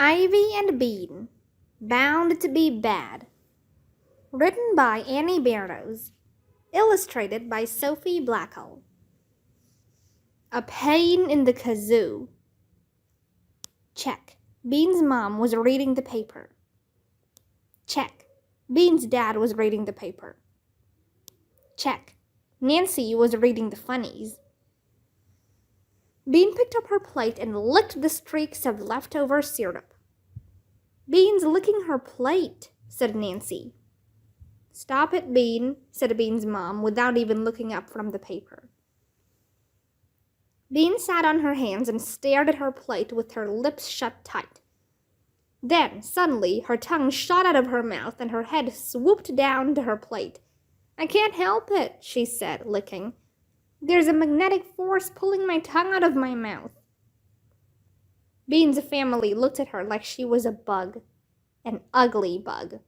Ivy and Bean, Bound to be Bad. Written by Annie Barrows. Illustrated by Sophie Blackhall. A pain in the kazoo. Check. Bean's mom was reading the paper. Check. Bean's dad was reading the paper. Check. Nancy was reading the funnies. Bean picked up her plate and licked the streaks of leftover syrup. Bean's licking her plate, said Nancy. Stop it, Bean, said Bean's mom without even looking up from the paper. Bean sat on her hands and stared at her plate with her lips shut tight. Then, suddenly, her tongue shot out of her mouth and her head swooped down to her plate. I can't help it, she said, licking. There's a magnetic force pulling my tongue out of my mouth. Bean's family looked at her like she was a bug, an ugly bug.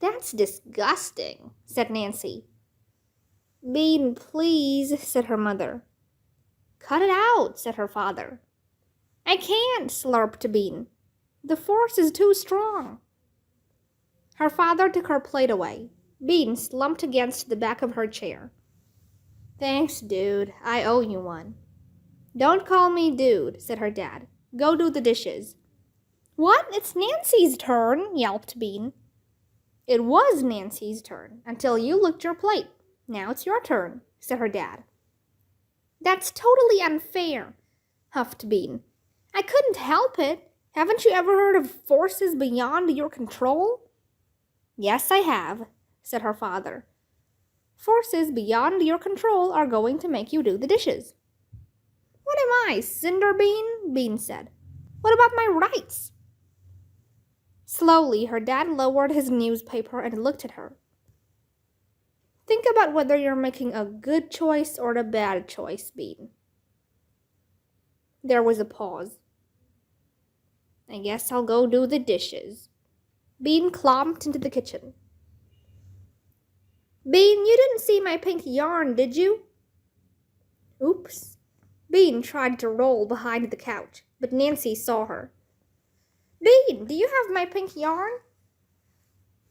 That's disgusting, said Nancy. Bean, please, said her mother. Cut it out, said her father. I can't, slurped Bean. The force is too strong. Her father took her plate away. Bean slumped against the back of her chair. Thanks, dude. I owe you one. Don't call me dude, said her dad. Go do the dishes. What? It's Nancy's turn, yelped Bean. It was Nancy's turn until you licked your plate. Now it's your turn, said her dad. That's totally unfair, huffed Bean. I couldn't help it. Haven't you ever heard of forces beyond your control? Yes, I have, said her father. Forces beyond your control are going to make you do the dishes. What am I, Cinder Bean? Bean said. What about my rights? Slowly, her dad lowered his newspaper and looked at her. Think about whether you're making a good choice or a bad choice, Bean. There was a pause. I guess I'll go do the dishes. Bean clomped into the kitchen. Bean, you didn't see my pink yarn, did you? Oops. Bean tried to roll behind the couch, but Nancy saw her. Bean, do you have my pink yarn?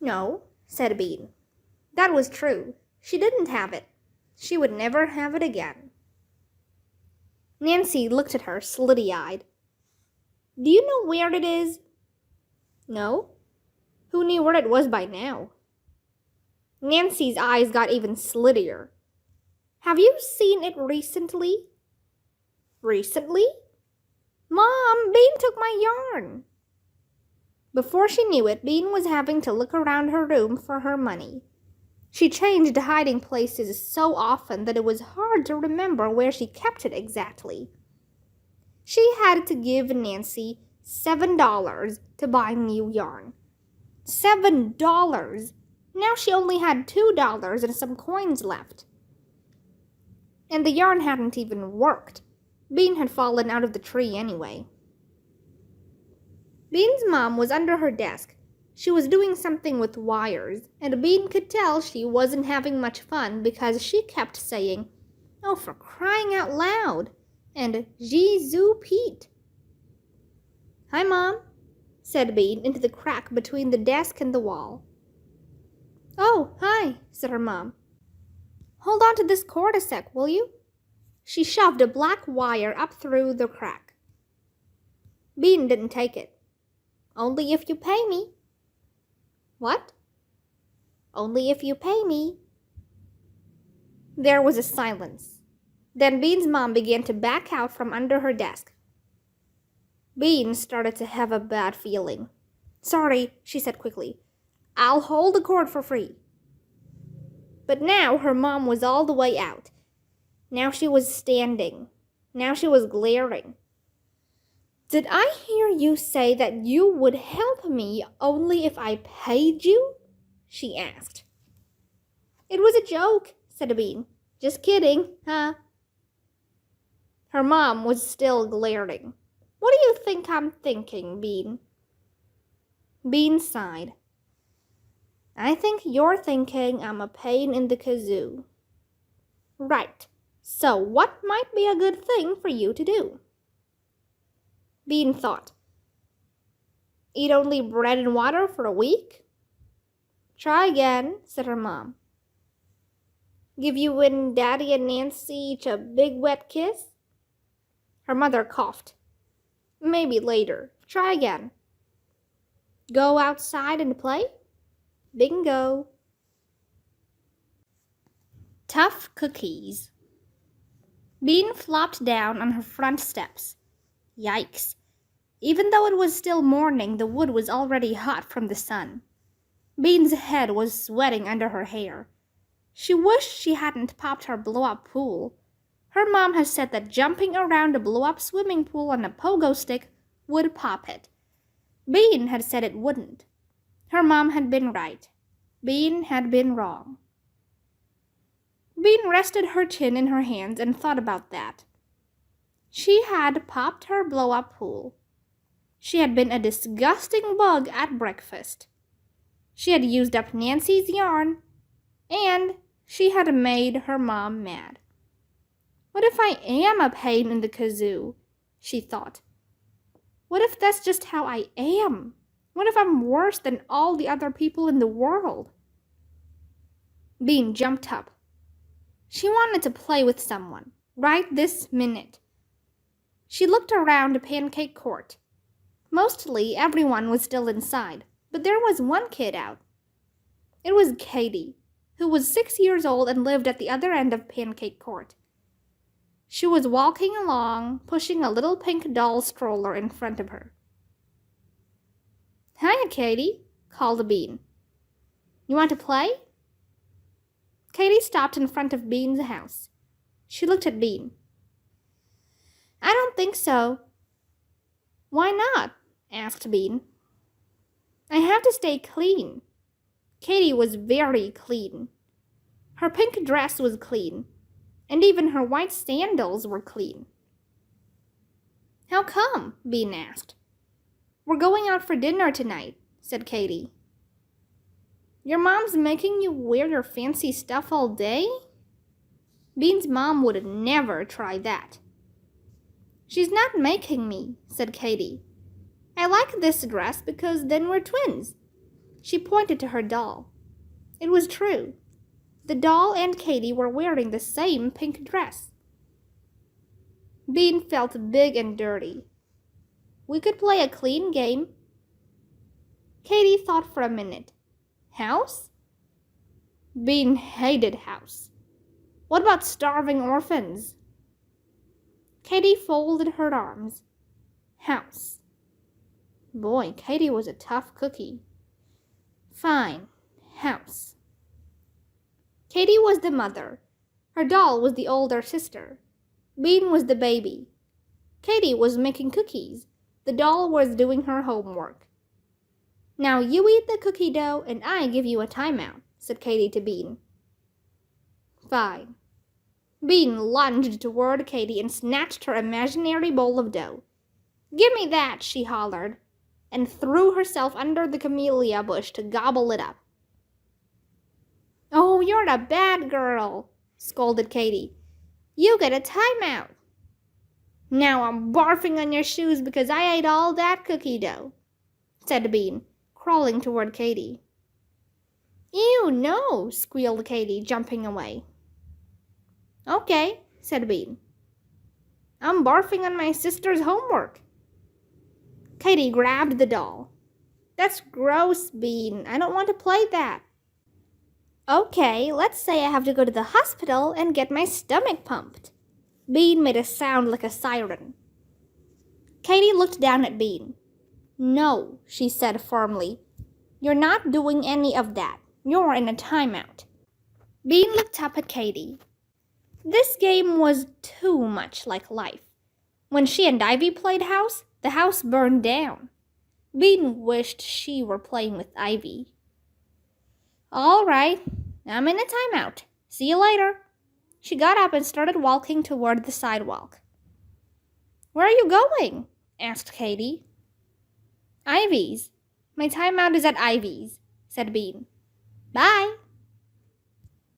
No, said Bean. That was true. She didn't have it. She would never have it again. Nancy looked at her slitty-eyed. Do you know where it is? No. Who knew where it was by now? Nancy's eyes got even slittier. Have you seen it recently? Recently? Mom, Bean took my yarn. Before she knew it, Bean was having to look around her room for her money. She changed hiding places so often that it was hard to remember where she kept it exactly. She had to give Nancy $7 to buy new yarn. $7! Now she only had $2 and some coins left. And the yarn hadn't even worked. Bean had fallen out of the tree anyway. Bean's mom was under her desk. She was doing something with wires, and Bean could tell she wasn't having much fun because she kept saying, "Oh, for crying out loud," and "Jesu Pete." "Hi, Mom," said Bean into the crack between the desk and the wall. "Oh, hi," said her mom. "Hold on to this cord a sec, will you?" She shoved a black wire up through the crack. Bean didn't take it. "Only if you pay me." "What?" "Only if you pay me." There was a silence. Then Bean's mom began to back out from under her desk. Bean started to have a bad feeling. "Sorry," she said quickly. "I'll hold the cord for free." But now her mom was all the way out. Now she was standing. Now she was glaring. "Did I hear you say that you would help me only if I paid you?" she asked. "It was a joke," said Bean. "Just kidding, huh?" Her mom was still glaring. "What do you think I'm thinking, Bean?" Bean sighed. "I think you're thinking I'm a pain in the kazoo." "Right. So what might be a good thing for you to do?" Bean thought. Eat only bread and water for a week? Try again, said her mom. Give you and Daddy and Nancy each a big wet kiss? Her mother coughed. Maybe later. Try again. Go outside and play? Bingo. Tough cookies. Bean flopped down on her front steps. Yikes. Even though it was still morning, the wood was already hot from the sun. Bean's head was sweating under her hair. She wished she hadn't popped her blow-up pool. Her mom had said that jumping around a blow-up swimming pool on a pogo stick would pop it. Bean had said it wouldn't. Her mom had been right. Bean had been wrong. Bean rested her chin in her hands and thought about that. She had popped her blow-up pool. She had been a disgusting bug at breakfast. She had used up Nancy's yarn, and she had made her mom mad. What if I am a pain in the kazoo? She thought. What if that's just how I am? What if I'm worse than all the other people in the world? Bean jumped up. She wanted to play with someone, right this minute. She looked around Pancake Court. Mostly everyone was still inside, but there was one kid out. It was Katy, who was 6 years old and lived at the other end of Pancake Court. She was walking along, pushing a little pink doll stroller in front of her. Hiya, Katy, called Bean. You want to play? Katy stopped in front of Bean's house. She looked at Bean. I don't think so. Why not? Asked Bean. I have to stay clean. Katy was very clean. Her pink dress was clean, and even her white sandals were clean. How come? Bean asked. We're going out for dinner tonight, said Katy. Your mom's making you wear your fancy stuff all day? Bean's mom would never try that. She's not making me, said Katy. I like this dress because then we're twins. She pointed to her doll. It was true. The doll and Katy were wearing the same pink dress. Bean felt big and dirty. We could play a clean game. Katy thought for a minute. House? Bean hated house. What about starving orphans? Katy folded her arms. House. Boy, Katy was a tough cookie. Fine. House. Katy was the mother. Her doll was the older sister. Bean was the baby. Katy was making cookies. The doll was doing her homework. Now you eat the cookie dough and I give you a timeout, said Katy to Bean. Fine. Bean lunged toward Katy and snatched her imaginary bowl of dough. Give me that, she hollered, and threw herself under the camellia bush to gobble it up. Oh, you're a bad girl, scolded Katy. You get a timeout. Now I'm barfing on your shoes because I ate all that cookie dough, said Bean, crawling toward Katy. Ew, no, squealed Katy, jumping away. Okay, said Bean. I'm barfing on my sister's homework. Katy grabbed the doll. That's gross, Bean. I don't want to play that. Okay, let's say I have to go to the hospital and get my stomach pumped. Bean made a sound like a siren. Katy looked down at Bean. No, she said firmly. You're not doing any of that. You're in a timeout. Bean looked up at Katy. This game was too much like life. When she and Ivy played house, the house burned down. Bean wished she were playing with Ivy. All right, I'm in a timeout. See you later. She got up and started walking toward the sidewalk. Where are you going? Asked Katy. Ivy's. My timeout is at Ivy's, said Bean. Bye.